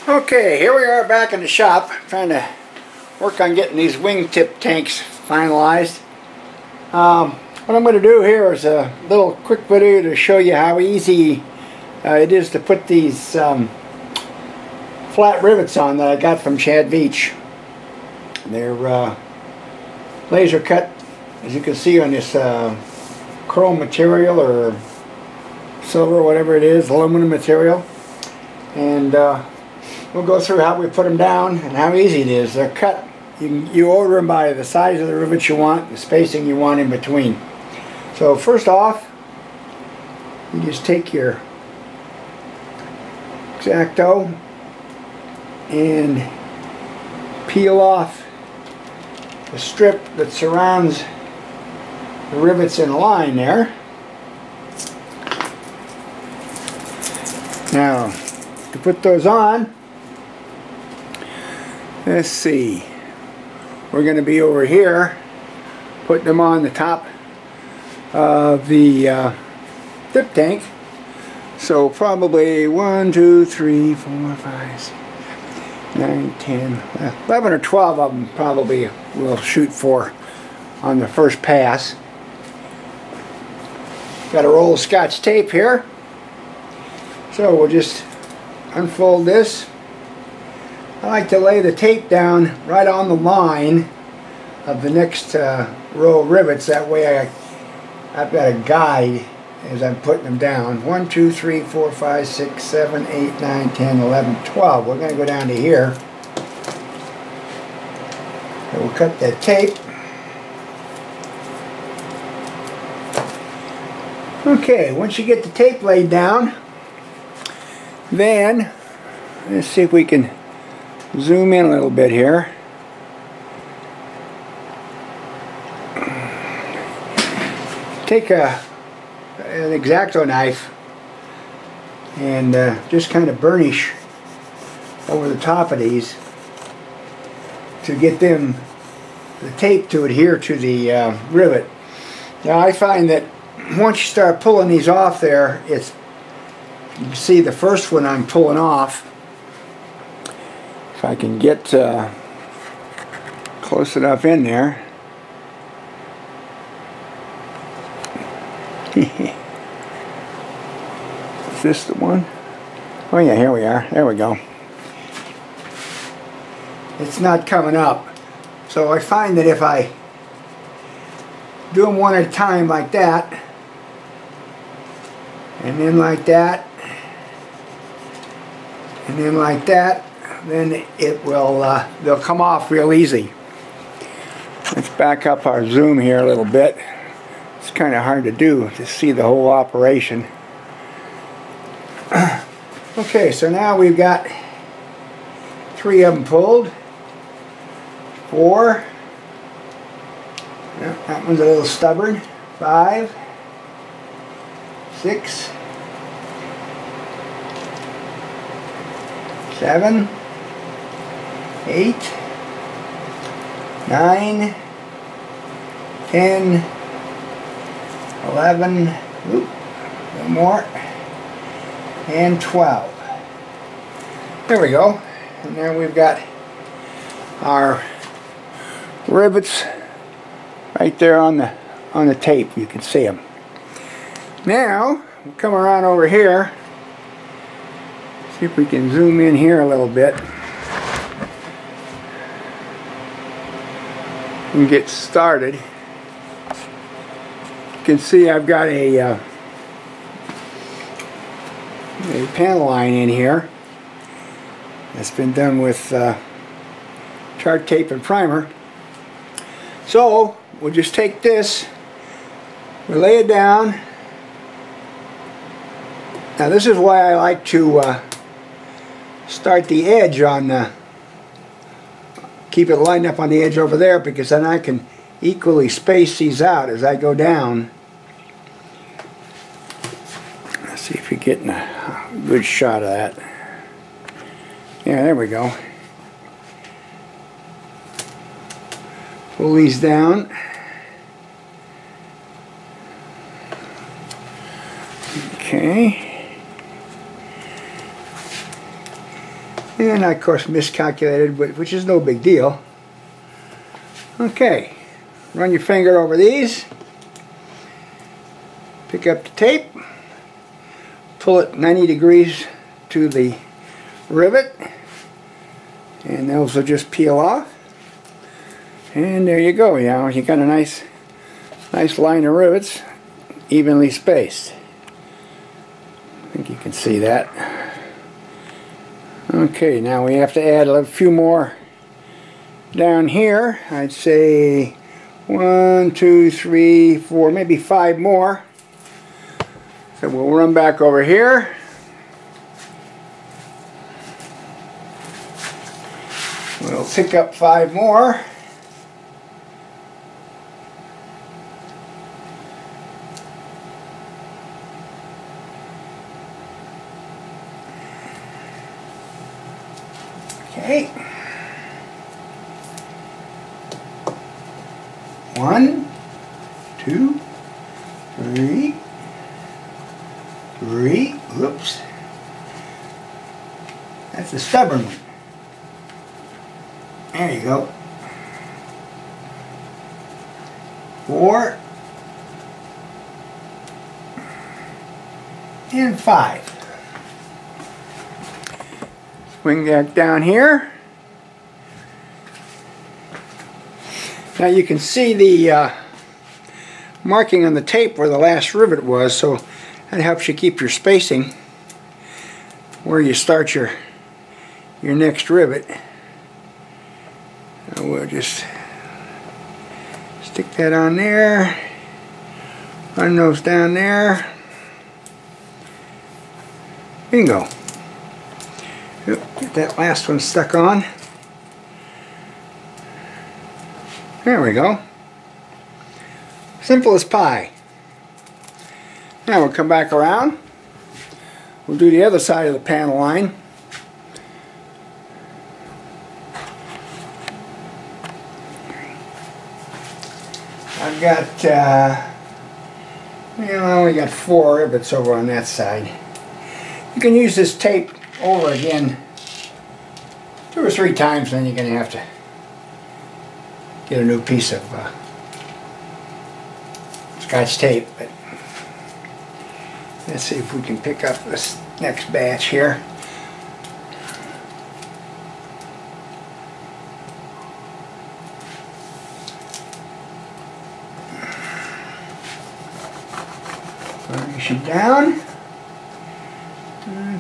Okay, here we are back in the shop trying to work on getting these wingtip tanks finalized. What I'm going to do here is a little quick video to show you how easy it is to put these flat rivets on that I got from Veich. They're laser cut, as you can see, on this chrome material or silver, whatever it is, aluminum material. And we'll go through how we put them down and how easy it is. They're cut. You order them by the size of the rivets you want, the spacing you want in between. So first off, you just take your X-Acto and peel off the strip that surrounds the rivets in a line there. Now, to put those on, let's see, we're going to be over here putting them on the top of the dip tank. So probably 1, 2, 3, 4, 5, 6, 9, 10, 11 or 12 of them probably we'll shoot for on the first pass. Got a roll of Scotch tape here. So we'll just unfold this. I like to lay the tape down right on the line of the next row of rivets. That way I've got a guide as I'm putting them down. 1, 2, 3, 4, 5, 6, 7, 8, 9, 10, 11, 12. We're going to go down to here. And we'll cut that tape. Okay, once you get the tape laid down, then let's see if we can zoom in a little bit here. Take an X-Acto knife and just kind of burnish over the top of these to get the tape to adhere to the rivet. Now I find that once you start pulling these off there, you can see the first one I'm pulling off. If I can get close enough in there. Is this the one? Oh yeah, here we are. There we go. It's not coming up. So I find that if I do them one at a time like that, and then like that, and then like that, then it will they'll come off real easy. Let's back up our zoom here a little bit. It's kind of hard to do to see the whole operation. Okay, so now we've got 3 of them pulled. 4. Yeah, that one's a little stubborn. 5. 6. 7. 8. 9. 10. 11. Oop, one more. And 12. There we go. And now we've got our rivets right there on the tape. You can see them. Now we'll come around over here. See if we can zoom in here a little bit and get started. You can see I've got a panel line in here that's been done with chart tape and primer. So we'll just take this, we'll lay it down. Now this is why I like to start the edge on keep it lined up on the edge over there, because then I can equally space these out as I go down. Let's see if you're getting a good shot of that. Yeah, there we go. Pull these down. Okay. And And I, of course, miscalculated, which is no big deal. Okay, run your finger over these. Pick up the tape. Pull it 90 degrees to the rivet. And those will just peel off. And there you go. You got a nice line of rivets, evenly spaced. I think you can see that. Okay, now we have to add a few more down here. I'd say 1, 2, 3, 4, maybe 5 more. So we'll run back over here. We'll pick up 5 more. Okay. 1, 2, 3, 3. Whoops. That's the stubborn one. There you go. 4 and 5. Swing that down here. Now you can see the marking on the tape where the last rivet was, so that helps you keep your spacing where you start your next rivet. So we'll just stick that on there, run those down there. Bingo. Get that last one stuck on. There we go. Simple as pie. Now we'll come back around. We'll do the other side of the panel line. I've got, I only got 4 rivets over on that side. You can use this tape over again 2 or 3 times, then you're going to have to get a new piece of Scotch tape. But let's see if we can pick up this next batch here. Burnish them down.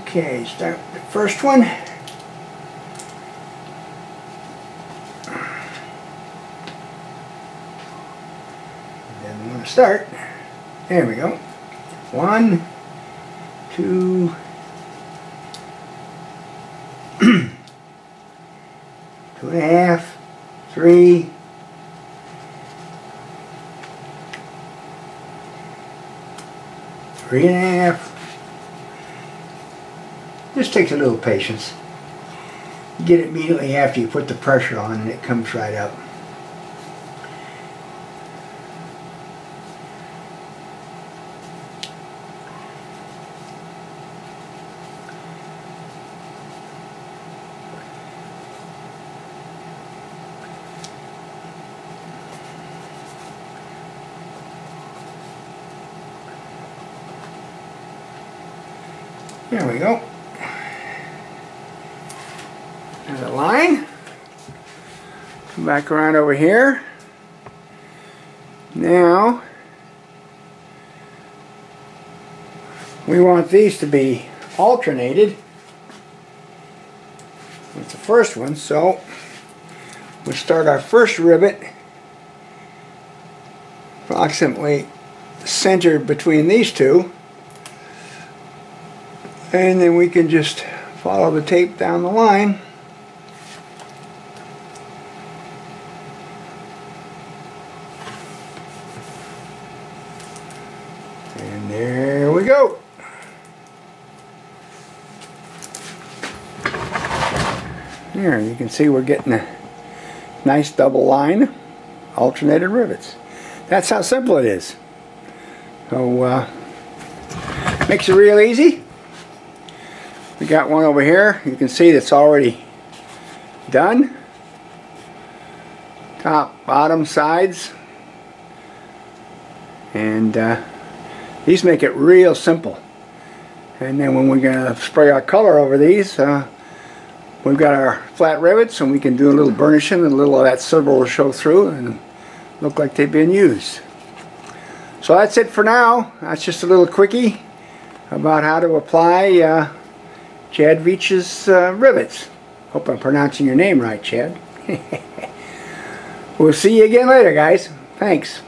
Okay, start with the first one. Then we want to start. There we go. 1, 2, 2.5, 3, 3.5. This takes a little patience. You get it immediately after you put the pressure on and it comes right up. There we go. There's a line. Come back around over here. Now we want these to be alternated with the first one, so we'll start our first rivet approximately centered between these two, and then we can just follow the tape down the line. And there we go. There, you can see we're getting a nice double line, alternated rivets. That's how simple it is. So, makes it real easy. We got one over here. You can see that's already done. Top, bottom, sides. And these make it real simple. And then when we're going to spray our color over these, we've got our flat rivets, and we can do a little burnishing, and a little of that silver will show through and look like they've been used. So that's it for now. That's just a little quickie about how to apply Chad Veich's rivets. Hope I'm pronouncing your name right, Chad. We'll see you again later, guys. Thanks.